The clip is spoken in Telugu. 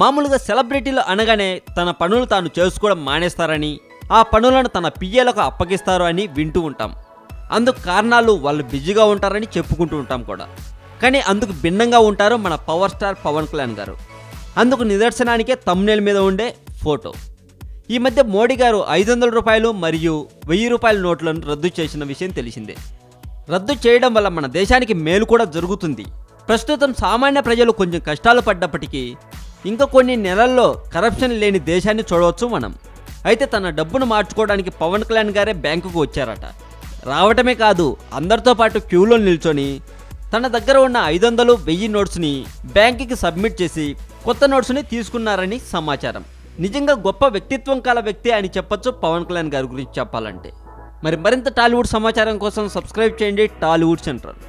మామూలుగా సెలబ్రిటీలు అనగానే తన పనులు తాను చేసుకోవడం మానేస్తారని, ఆ పనులను తన పిఏలకు అప్పగిస్తారు అని వింటూ ఉంటాం. అందుకు కారణాలు వాళ్ళు బిజీగా ఉంటారని చెప్పుకుంటూ ఉంటాం కూడా. కానీ అందుకు భిన్నంగా ఉంటారు మన పవర్ స్టార్ పవన్ కళ్యాణ్ గారు. అందుకు నిదర్శనానికే థంబ్నెయిల్ మీద ఉండే ఫోటో. ఈ మధ్య మోడీ గారు 500 రూపాయలు మరియు 1000 రూపాయల నోట్లను రద్దు చేసిన విషయం తెలిసిందే. రద్దు చేయడం వల్ల మన దేశానికి మేలు కూడా జరుగుతుంది. ప్రస్తుతం సామాన్య ప్రజలు కొంచెం కష్టాలు పడ్డప్పటికీ ఇంకా కొన్ని నెలల్లో కరప్షన్ లేని దేశాన్ని చూడవచ్చు మనం. అయితే తన డబ్బును మార్చుకోవడానికి పవన్ కళ్యాణ్ గారే బ్యాంకుకు వచ్చారట. రావటమే కాదు, అందరితో పాటు క్యూలో నిల్చొని తన దగ్గర ఉన్న 500, 1000 నోట్స్ని బ్యాంకుకి సబ్మిట్ చేసి కొత్త నోట్స్ని తీసుకున్నారని సమాచారం. నిజంగా గొప్ప వ్యక్తిత్వం కల వ్యక్తి అని చెప్పొచ్చు పవన్ కళ్యాణ్ గారి గురించి చెప్పాలంటే. మరింత టాలీవుడ్ సమాచారం కోసం సబ్స్క్రైబ్ చేయండి టాలీవుడ్ సెంట్రల్.